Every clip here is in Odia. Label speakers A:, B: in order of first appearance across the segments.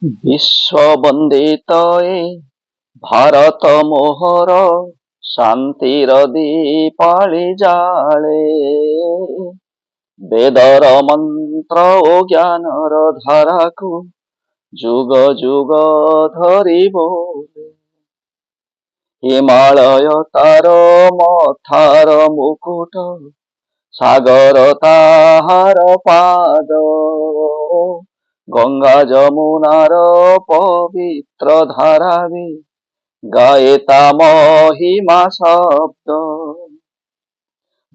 A: ବିଶ୍ୱବନ୍ଦିତ ଏ ଭାରତ ମୋହର ଶାନ୍ତିର ଦୀପାଳି ଜାଳେ। ବେଦର ମନ୍ତ୍ର ଓ ଜ୍ଞାନର ଧାରାକୁ ଯୁଗ ଯୁଗ ଧରି ବୋଲେ। ହିମାଳୟ ତାର ମଥାର ମୁକୁଟ, ସାଗର ତାହାର ପାଦ। ଗଙ୍ଗା ଯମୁନାର ପବିତ୍ର ଧାରା ବି ଗାଏ ତା ମହିମା ଶବ୍ଦ।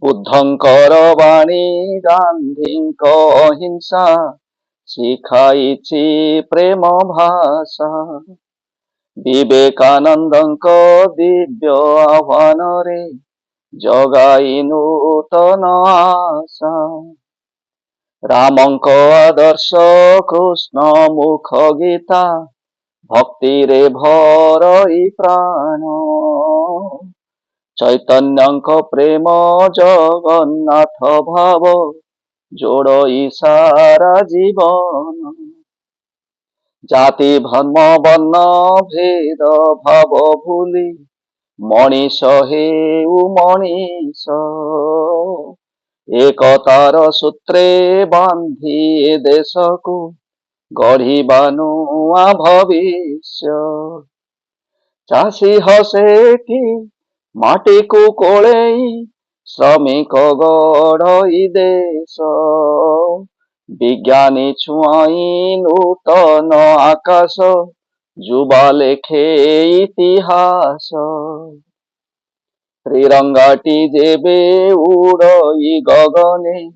A: ବୁଦ୍ଧଙ୍କର ବାଣୀ, ଗାନ୍ଧୀଙ୍କ ଅହିଂସା ଶିଖାଇଛି ପ୍ରେମ ଭାଷା। ବିବେକାନନ୍ଦଙ୍କ ଦିବ୍ୟ ଆହ୍ୱାନରେ ଜଗାଇ ନୂତନ ଆଶା। ରାମଙ୍କ ଆଦର୍ଶ, କୃଷ୍ଣ ମୁଖ ଗୀତା, ଭକ୍ତିରେ ଭରଇ ପ୍ରାଣ। ଚୈତନ୍ୟଙ୍କ ପ୍ରେମ, ଜଗନ୍ନାଥ ଭାବ, ଯୋଡ଼ଇ ସାରା ଜୀବନ। ଜାତି ଧର୍ମ ବର୍ଣ୍ଣ ଭେଦ ଭାବ ଭୁଲି ମଣିଷ ହେଉ ମଣିଷ। ଏକତାର ସୂତ୍ରେ ବାନ୍ଧି ଏ ଦେଶକୁ ଗଢ଼ିବା ନୂଆ ଭବିଷ୍ୟ। ଚାଷୀ ହସେ କି ମାଟିକୁ କୋଳେଇ, ଶ୍ରମିକ ଗଢ଼ଇ ଦେଶ। ବିଜ୍ଞାନୀ ଛୁଆଁଇ ନୂତନ ଆକାଶ, ଯୁବା ଲେଖେ ଇତିହାସ। ତ୍ରିରଙ୍ଗାଟି ଯେବେ ଉଡ଼ଇ ଗଗନେ,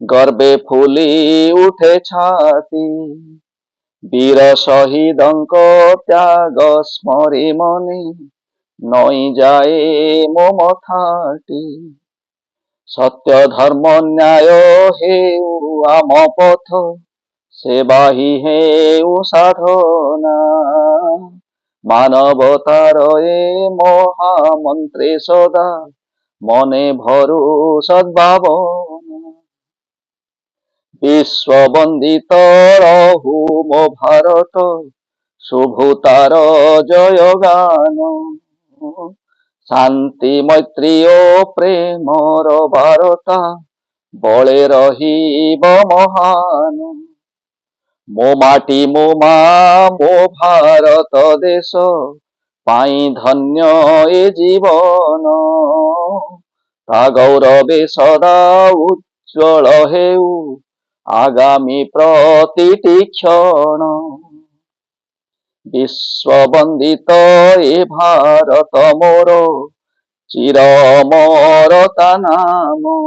A: ଗର୍ବେ ଫୁଲି ଉଠେ ଛାତି। ବୀର ଶହୀଦଙ୍କ ତ୍ୟାଗ ସ୍ମରି ମନେ, ନଇଁ ଯାଏ ମୋ ମଥାଟି। ସତ୍ୟ ଧର୍ମ ନ୍ୟାୟ ହେଉ ଆମ ପଥ, ସେବା ହିଁ ହେଉ ସାଧନା। ମାନବତାର ଏ ମହାମନ୍ତ୍ରେ ସଦା ମନେ ଭରୁ ସଦ୍ଭାବନା। ବିଶ୍ୱବନ୍ଦିତ ରହୁ ମୋ ଭାରତ, ଶୁଭୁ ତାର ଜୟଗାନ। ଶାନ୍ତି ମୈତ୍ରୀ ଓ ପ୍ରେମର ବାରତା, ବଳେ ରହିବ ମହାନ। ମୋ ମାଟି ମୋ ମା ମୋ ଭାରତ ଦେଶ, ପାଇଁ ଧନ୍ୟ ଏ ଜୀବନ। ତା ଗୌରବେ ସଦା ଉଜ୍ଜ୍ୱଳ ହେଉ, ଆଗାମୀ ପ୍ରତିଟି କ୍ଷଣ। ବିଶ୍ୱବନ୍ଦିତ ଏ ଭାରତ ମୋର, ଚିର ଅମର ତା ନାମ।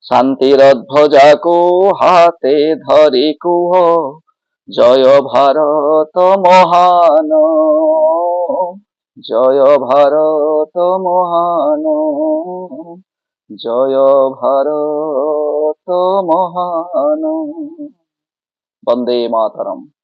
A: ଶାନ୍ତିର ଧ୍ୱଜାକୁ ହାତେ ଧରି କୁହ, ଜୟ ଭାରତ ମହାନ। ଜୟ ଭାରତ ମହାନ। ଜୟ ଭାରତ ମହାନ। ବନ୍ଦେ ମାତରମ୍।